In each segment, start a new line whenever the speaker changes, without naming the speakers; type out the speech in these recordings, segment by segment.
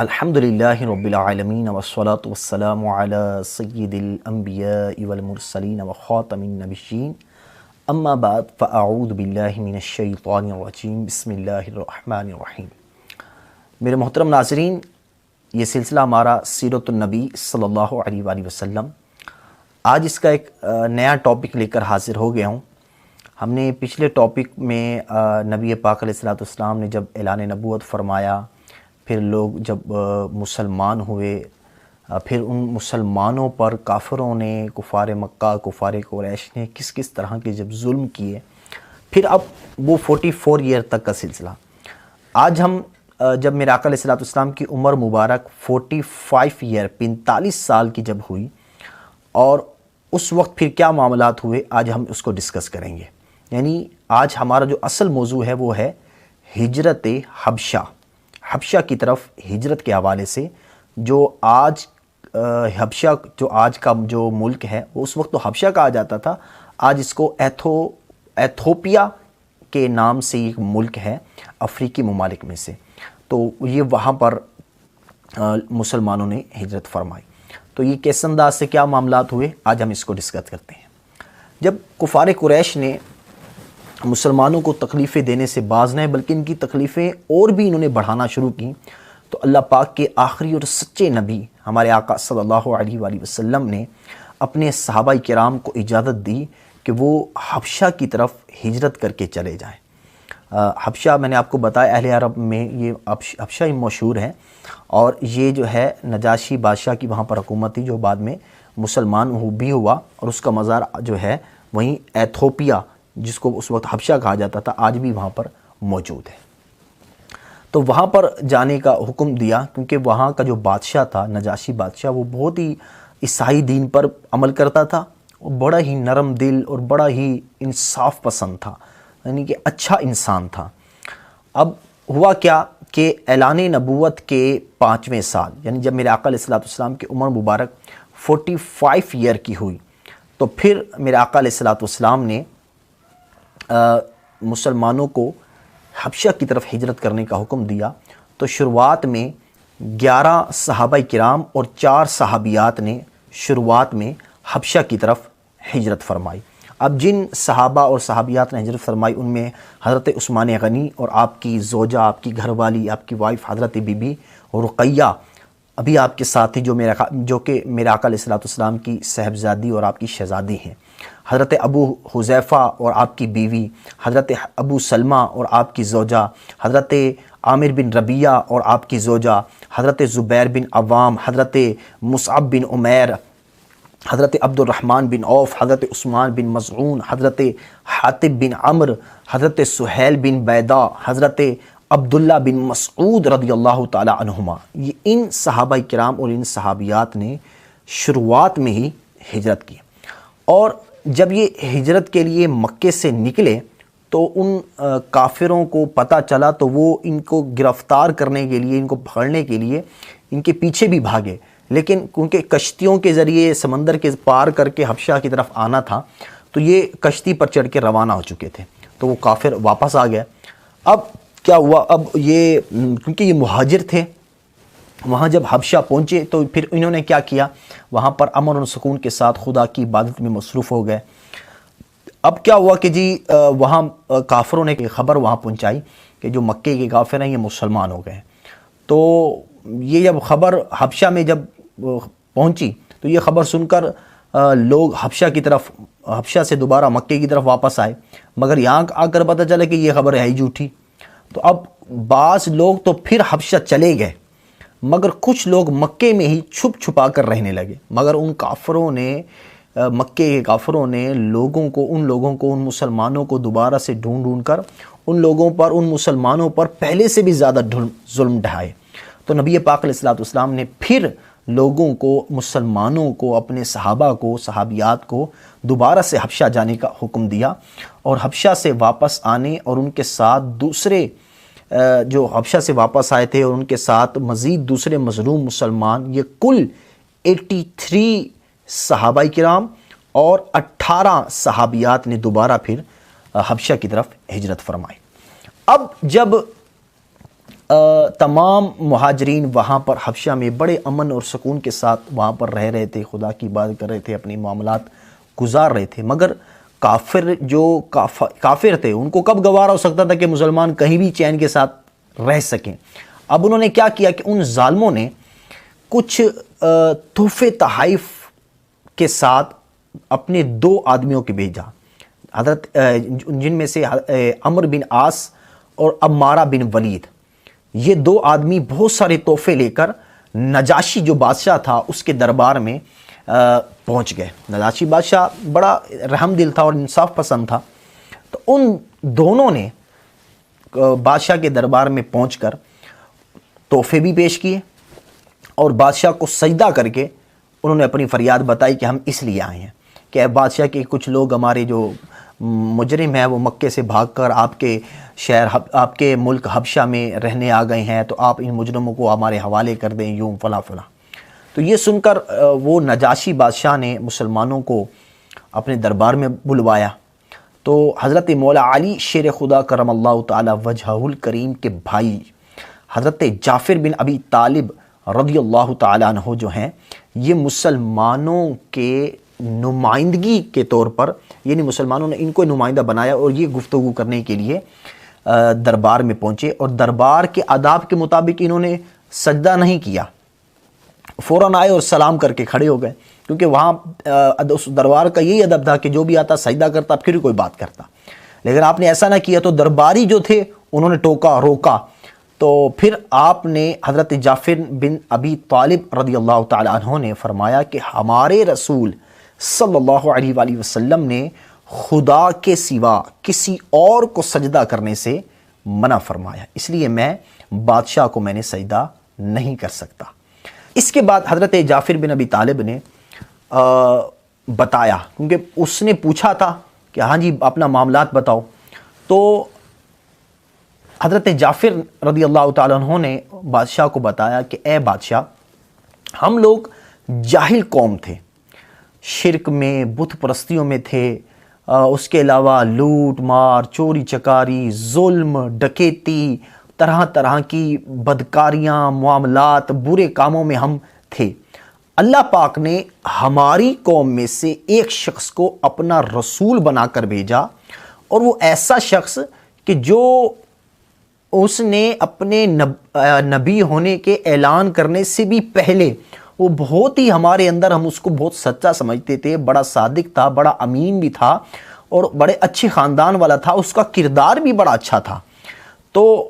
الحمدللہ رب العالمین والصلاة والسلام علی سید الانبیاء والمرسلین وخاتم النبیین اما بعد فاعوذ باللہ من الشیطان الرجیم بسم اللہ الرحمن الرحیم۔ میرے محترم ناظرین، یہ سلسلہ ہمارا سیرت النبی صلی اللہ علیہ وآلہ وسلم، آج اس کا ایک نیا ٹاپک لے کر حاضر ہو گیا ہوں۔ ہم نے پچھلے ٹاپک میں نبی پاک علیہ السلام نے جب اعلان نبوت فرمایا، پھر لوگ جب مسلمان ہوئے، پھر ان مسلمانوں پر کافروں نے، کفار مکہ، کفار قریش نے کس کس طرح کے جب ظلم کیے، پھر اب وہ 44 ایئر تک کا سلسلہ۔ آج ہم جب میرے آقا علیہ السلام کی عمر مبارک 45 ایئر 45 سال کی جب ہوئی، اور اس وقت پھر کیا معاملات ہوئے، آج ہم اس کو ڈسکس کریں گے۔ یعنی آج ہمارا جو اصل موضوع ہے وہ ہے ہجرت حبشہ، حبشہ کی طرف ہجرت کے حوالے سے۔ جو آج حبشہ، جو آج کا جو ملک ہے، وہ اس وقت تو حبشہ کہا جاتا تھا، آج اس کو ایتھوپیا کے نام سے ایک ملک ہے افریقی ممالک میں سے۔ تو یہ وہاں پر مسلمانوں نے ہجرت فرمائی۔ تو یہ کس انداز سے کیا معاملات ہوئے، آج ہم اس کو ڈسکس کرتے ہیں۔ جب کفار قریش نے مسلمانوں کو تکلیفیں دینے سے باز نہیں بلکہ ان کی تکلیفیں اور بھی انہوں نے بڑھانا شروع کی، تو اللہ پاک کے آخری اور سچے نبی ہمارے آقا صلی اللہ علیہ وآلہ وسلم نے اپنے صحابہ کرام کو اجازت دی کہ وہ حبشہ کی طرف ہجرت کر کے چلے جائیں۔ حبشہ میں نے آپ کو بتایا اہل عرب میں یہ حبشہ ہی مشہور ہے، اور یہ جو ہے نجاشی بادشاہ کی وہاں پر حکومت تھی، جو بعد میں مسلمان بھی ہوا، اور اس کا مزار جو ہے وہیں ایتھوپیا، جس کو اس وقت حبشہ کہا جاتا تھا، آج بھی وہاں پر موجود ہے۔ تو وہاں پر جانے کا حکم دیا، کیونکہ وہاں کا جو بادشاہ تھا، نجاشی بادشاہ، وہ بہت ہی عیسائی دین پر عمل کرتا تھا، اور بڑا ہی نرم دل اور بڑا ہی انصاف پسند تھا، یعنی کہ اچھا انسان تھا۔ اب ہوا کیا کہ اعلان نبوت کے 5ویں سال، یعنی جب میرے آقا علیہ السلام کی عمر مبارک 45 ایئر کی ہوئی، تو پھر میرے آقا علیہ السلام نے مسلمانوں کو حبشہ کی طرف ہجرت کرنے کا حکم دیا۔ تو شروعات میں 11 صحابہ کرام اور 4 صحابیات نے شروعات میں حبشہ کی طرف ہجرت فرمائی۔ اب جن صحابہ اور صحابیات نے ہجرت فرمائی، ان میں حضرت عثمان غنی اور آپ کی زوجہ، آپ کی گھر والی، آپ کی وائف حضرت بی بی رقیہ ابھی آپ کے ساتھ ہی، جو کہ میرے آقا علیہ السلام کی صاحبزادی اور آپ کی شہزادی ہیں، حضرت ابو حذیفہ اور آپ کی بیوی، حضرت ابو سلمہ اور آپ کی زوجہ، حضرت عامر بن ربیعہ اور آپ کی زوجہ، حضرت زبیر بن عوام، حضرت مصعب بن عمیر، حضرت عبد الرحمن بن عوف، حضرت عثمان بن مظعون، حضرت حاتب بن عمر، حضرت سہیل بن بیضاء، حضرت عبداللہ بن مسعود رضی اللہ تعالی عنہما۔ یہ ان صحابہ کرام اور ان صحابیات نے شروعات میں ہی ہجرت کی، اور جب یہ ہجرت کے لیے مکے سے نکلے تو ان کافروں کو پتہ چلا، تو وہ ان کو گرفتار کرنے کے لیے، ان کو پکڑنے کے لیے ان کے پیچھے بھی بھاگے، لیکن کیونکہ کشتیوں کے ذریعے سمندر کے پار کر کے حبشہ کی طرف آنا تھا، تو یہ کشتی پر چڑھ کے روانہ ہو چکے تھے، تو وہ کافر واپس آ گئے۔ اب کیا ہوا، اب یہ کیونکہ یہ مہاجر تھے، وہاں جب حبشہ پہنچے تو پھر انہوں نے کیا کیا، وہاں پر امن و سکون کے ساتھ خدا کی عبادت میں مصروف ہو گئے۔ اب کیا ہوا کہ جی وہاں کافروں نے خبر وہاں پہنچائی کہ جو مکے کے کافر ہیں یہ مسلمان ہو گئے۔ تو یہ جب خبر حبشہ میں جب پہنچی، تو یہ خبر سن کر لوگ حبشہ سے دوبارہ مکے کی طرف واپس آئے، مگر یہاں آ کر پتہ چلا کہ یہ خبر ہے ہی جھوٹی۔ تو اب بعض لوگ تو پھر حبشہ چلے گئے، مگر کچھ لوگ مکے میں ہی چھپ چھپا کر رہنے لگے، مگر ان کافروں نے، مکے کے کافروں نے ان لوگوں کو ان مسلمانوں کو دوبارہ سے ڈھونڈ کر ان لوگوں پر، ان مسلمانوں پر پہلے سے بھی زیادہ ظلم ڈھائے۔ تو نبی پاک علیہ السلام نے پھر لوگوں کو، مسلمانوں کو، اپنے صحابہ کو، صحابیات کو دوبارہ سے حبشہ جانے کا حکم دیا، اور حبشہ سے واپس آنے، اور ان کے ساتھ دوسرے جو حبشہ سے واپس آئے تھے اور ان کے ساتھ مزید دوسرے مظلوم مسلمان، یہ کل 83 صحابہ کرام اور 18 صحابیات نے دوبارہ پھر حبشہ کی طرف ہجرت فرمائی۔ اب جب تمام مہاجرین وہاں پر حبشہ میں بڑے امن اور سکون کے ساتھ وہاں پر رہ رہے تھے، خدا کی عبادت کر رہے تھے، اپنی معاملات گزار رہے تھے، مگر کافر تھے، ان کو کب گوارا ہو سکتا تھا کہ مسلمان کہیں بھی چین کے ساتھ رہ سکیں۔ اب انہوں نے کیا کیا کہ ان ظالموں نے کچھ تحفے تحائف کے ساتھ اپنے 2 آدمیوں کے بھیجا، جن میں سے عمرو بن عاص اور عمارہ بن ولید۔ یہ 2 آدمی بہت سارے تحفے لے کر نجاشی جو بادشاہ تھا اس کے دربار میں پہنچ گئے۔ نجاشی بادشاہ بڑا رحم دل تھا اور انصاف پسند تھا، تو ان دونوں نے بادشاہ کے دربار میں پہنچ کر تحفے بھی پیش کیے اور بادشاہ کو سجدہ کر کے انہوں نے اپنی فریاد بتائی کہ ہم اس لیے آئے ہیں کہ اے بادشاہ کے کچھ لوگ ہمارے جو مجرم ہیں وہ مکے سے بھاگ کر آپ کے شہر آپ کے ملک حبشہ میں رہنے آ گئے ہیں، تو آپ ان مجرموں کو ہمارے حوالے کر دیں، یوں فلاں فلاں۔ تو یہ سن کر وہ نجاشی بادشاہ نے مسلمانوں کو اپنے دربار میں بلوایا، تو حضرت مولا علی شیر خدا کرم اللہ تعالی وجہہ الکریم کے بھائی حضرت جعفر بن ابی طالب رضی اللہ تعالیٰ عنہ جو ہیں، یہ مسلمانوں کے نمائندگی کے طور پر، یعنی مسلمانوں نے ان کو نمائندہ بنایا اور یہ گفتگو کرنے کے لیے دربار میں پہنچے، اور دربار کے آداب کے مطابق انہوں نے سجدہ نہیں کیا، فوراً آئے اور سلام کر کے کھڑے ہو گئے، کیونکہ وہاں اس دربار کا یہی ادب تھا کہ جو بھی آتا سجدہ کرتا پھر کوئی بات کرتا، لیکن آپ نے ایسا نہ کیا، تو درباری جو تھے انہوں نے ٹوکا روکا، تو پھر آپ نے حضرت جعفر بن ابی طالب رضی اللہ تعالیٰ عنہ نے فرمایا کہ ہمارے رسول صلی اللہ علیہ وآلہ وسلم نے خدا کے سوا کسی اور کو سجدہ کرنے سے منع فرمایا، اس لیے میں بادشاہ کو میں نے سجدہ نہیں کر سکتا۔ اس کے بعد حضرت جعفر بن ابی طالب نے بتایا، کیونکہ اس نے پوچھا تھا کہ ہاں جی اپنا معاملات بتاؤ، تو حضرت جعفر رضی اللہ تعالیٰ عنہ نے بادشاہ کو بتایا کہ اے بادشاہ، ہم لوگ جاہل قوم تھے، شرک میں، بت پرستیوں میں تھے، اس کے علاوہ لوٹ مار، چوری چکاری، ظلم، ڈکیتی، طرح طرح کی بدکاریاں، معاملات، برے کاموں میں ہم تھے۔ اللہ پاک نے ہماری قوم میں سے ایک شخص کو اپنا رسول بنا کر بھیجا، اور وہ ایسا شخص کہ جو اس نے اپنے نبی ہونے کے اعلان کرنے سے بھی پہلے وہ بہت ہی ہمارے اندر، ہم اس کو بہت سچا سمجھتے تھے، بڑا صادق تھا، بڑا امین بھی تھا اور بڑے اچھے خاندان والا تھا، اس کا کردار بھی بڑا اچھا تھا۔ تو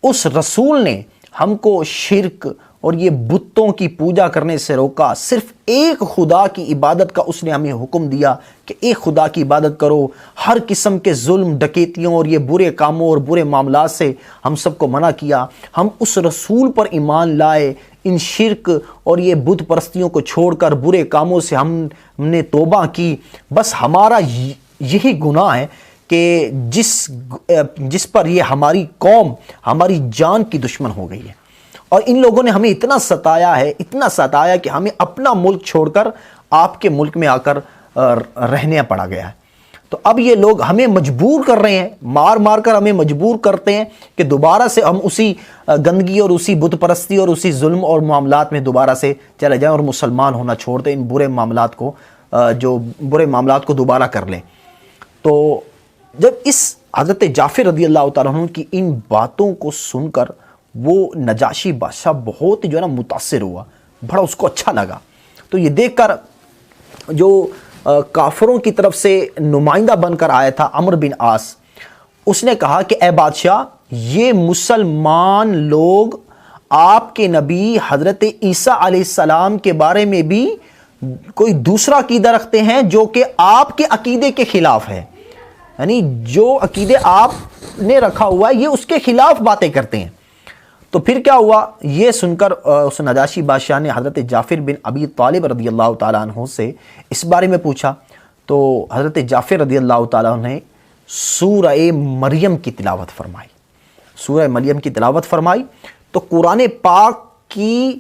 اس رسول نے ہم کو شرک اور یہ بتوں کی پوجا کرنے سے روکا، صرف ایک خدا کی عبادت کا اس نے ہمیں حکم دیا کہ ایک خدا کی عبادت کرو، ہر قسم کے ظلم، ڈکیتیوں اور یہ برے کاموں اور برے معاملات سے ہم سب کو منع کیا۔ ہم اس رسول پر ایمان لائے، ان شرک اور یہ بت پرستیوں کو چھوڑ کر برے کاموں سے ہم نے توبہ کی۔ بس ہمارا یہی گناہ ہے کہ جس پر یہ ہماری قوم ہماری جان کی دشمن ہو گئی ہے، اور ان لوگوں نے ہمیں اتنا ستایا کہ ہمیں اپنا ملک چھوڑ کر آپ کے ملک میں آ کر رہنے پڑا گیا ہے۔ تو اب یہ لوگ ہمیں مجبور کر رہے ہیں، مار مار کر ہمیں مجبور کرتے ہیں کہ دوبارہ سے ہم اسی گندگی اور اسی بت پرستی اور اسی ظلم اور معاملات میں دوبارہ سے چلے جائیں اور مسلمان ہونا چھوڑ دیں، ان برے معاملات کو دوبارہ کر لیں۔ تو جب اس حضرت جعفر رضی اللہ تعالیٰ عنہ کی ان باتوں کو سن کر وہ نجاشی بادشاہ بہت جو ہے نا متاثر ہوا، بڑا اس کو اچھا لگا۔ تو یہ دیکھ کر جو کافروں کی طرف سے نمائندہ بن کر آیا تھا عمرو بن عاص، اس نے کہا کہ اے بادشاہ، یہ مسلمان لوگ آپ کے نبی حضرت عیسیٰ علیہ السلام کے بارے میں بھی کوئی دوسرا عقیدہ رکھتے ہیں جو کہ آپ کے عقیدے کے خلاف ہے، یعنی جو عقیدے آپ نے رکھا ہوا ہے یہ اس کے خلاف باتیں کرتے ہیں۔ تو پھر کیا ہوا، یہ سن کر اس نجاشی بادشاہ نے حضرت جعفر بن ابی طالب رضی اللہ تعالیٰ عنہ سے اس بارے میں پوچھا، تو حضرت جعفر رضی اللہ تعالیٰ عنہ نے سورہ مریم کی تلاوت فرمائی۔ سورہ مریم کی تلاوت فرمائی تو قرآن پاک کی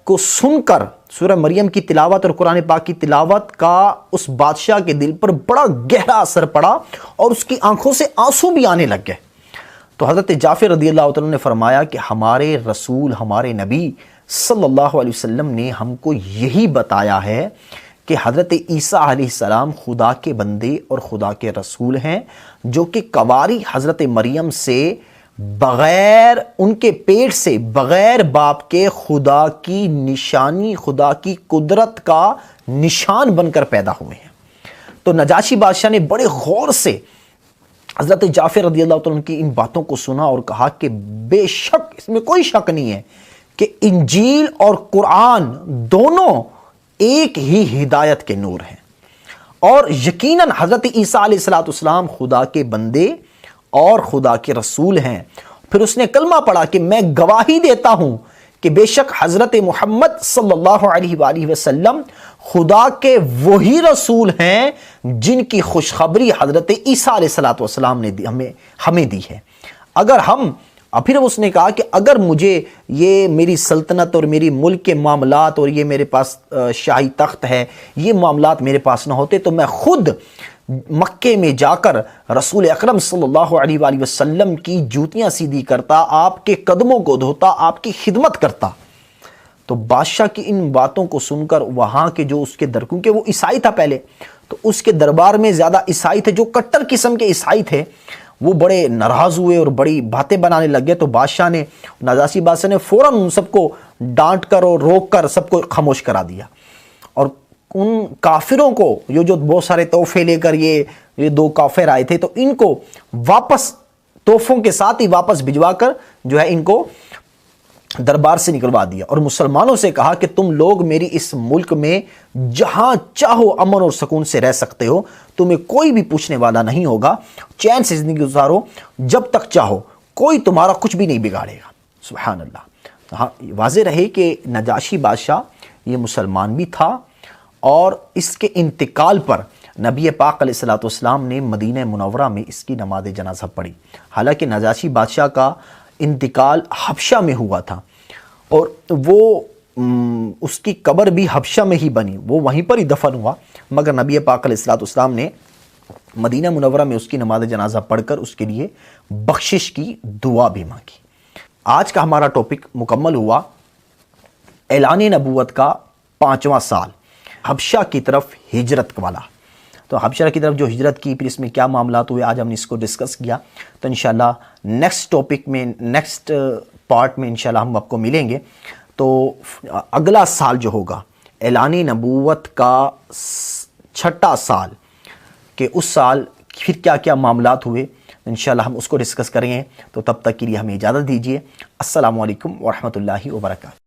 کو سن کر سورہ مریم کی تلاوت اور قرآن پاک کی تلاوت کا اس بادشاہ کے دل پر بڑا گہرا اثر پڑا اور اس کی آنکھوں سے آنسو بھی آنے لگ گئے۔ تو حضرت جعفر رضی اللہ تعالیٰ نے فرمایا کہ ہمارے رسول، ہمارے نبی صلی اللہ علیہ وسلم نے ہم کو یہی بتایا ہے کہ حضرت عیسیٰ علیہ السلام خدا کے بندے اور خدا کے رسول ہیں، جو کہ کواری حضرت مریم سے بغیر ان کے پیٹ سے بغیر باپ کے خدا کی نشانی، خدا کی قدرت کا نشان بن کر پیدا ہوئے ہیں۔ تو نجاشی بادشاہ نے بڑے غور سے حضرت جعفر رضی اللہ عنہ کی ان باتوں کو سنا اور کہا کہ بے شک اس میں کوئی شک نہیں ہے کہ انجیل اور قرآن دونوں ایک ہی ہدایت کے نور ہیں، اور یقیناً حضرت عیسیٰ علیہ السلام خدا کے بندے اور خدا کے رسول ہیں۔ پھر اس نے کلمہ پڑھا کہ میں گواہی دیتا ہوں کہ بے شک حضرت محمد صلی اللہ علیہ وآلہ وسلم خدا کے وہی رسول ہیں جن کی خوشخبری حضرت عیسیٰ علیہ السلام نے ہمیں دی ہے۔ پھر اس نے کہا کہ اگر مجھے یہ میری سلطنت اور میری ملک کے معاملات اور یہ میرے پاس شاہی تخت ہے، یہ معاملات میرے پاس نہ ہوتے تو میں خود مکے میں جا کر رسول اکرم صلی اللہ علیہ وآلہ وسلم کی جوتیاں سیدھی کرتا، آپ کے قدموں کو دھوتا، آپ کی خدمت کرتا۔ تو بادشاہ کی ان باتوں کو سن کر وہاں کے جو اس کے کیونکہ وہ عیسائی تھا پہلے، تو اس کے دربار میں زیادہ عیسائی تھے، جو کٹر قسم کے عیسائی تھے، وہ بڑے ناراض ہوئے اور بڑی باتیں بنانے لگ گئے۔ تو بادشاہ نے، نجاشی بادشاہ نے فوراً ان سب کو ڈانٹ کر اور روک کر سب کو خاموش کرا دیا، اور ان کافروں کو جو بہت سارے تحفے لے کر یہ دو کافر آئے تھے، تو ان کو واپس تحفوں کے ساتھ ہی واپس بھجوا کر جو ہے ان کو دربار سے نکلوا دیا، اور مسلمانوں سے کہا کہ تم لوگ میری اس ملک میں جہاں چاہو امن اور سکون سے رہ سکتے ہو، تمہیں کوئی بھی پوچھنے والا نہیں ہوگا، چین سے زندگی گزارو جب تک چاہو، کوئی تمہارا کچھ بھی نہیں بگاڑے گا۔ سبحان اللہ۔ ہاں، واضح رہے کہ نجاشی بادشاہ یہ مسلمان بھی تھا، اور اس کے انتقال پر نبی پاک علیہ السلام نے مدینہ منورہ میں اس کی نماز جنازہ پڑھی۔ حالانکہ نجاشی بادشاہ کا انتقال حبشہ میں ہوا تھا، اور وہ اس کی قبر بھی حبشہ میں ہی بنی، وہ وہیں پر ہی دفن ہوا، مگر نبی پاک علیہ السلام نے مدینہ منورہ میں اس کی نماز جنازہ پڑھ کر اس کے لیے بخشش کی دعا بھی مانگی۔ آج کا ہمارا ٹاپک مکمل ہوا، اعلان نبوت کا 5واں سال، حبشہ کی طرف ہجرت والا۔ تو حبشہ کی طرف جو ہجرت کی، پھر اس میں کیا معاملات ہوئے، آج ہم نے اس کو ڈسکس کیا۔ تو انشاءاللہ نیکسٹ ٹاپک میں، نیکسٹ پارٹ میں انشاءاللہ ہم آپ کو ملیں گے۔ تو اگلا سال جو ہوگا اعلان نبوت کا 6واں سال، کہ اس سال پھر کیا کیا معاملات ہوئے، انشاءاللہ ہم اس کو ڈسکس کریں گے۔ تو تب تک کے لیے ہمیں اجازت دیجیے۔ السلام علیکم ورحمۃ اللہ وبرکاتہ۔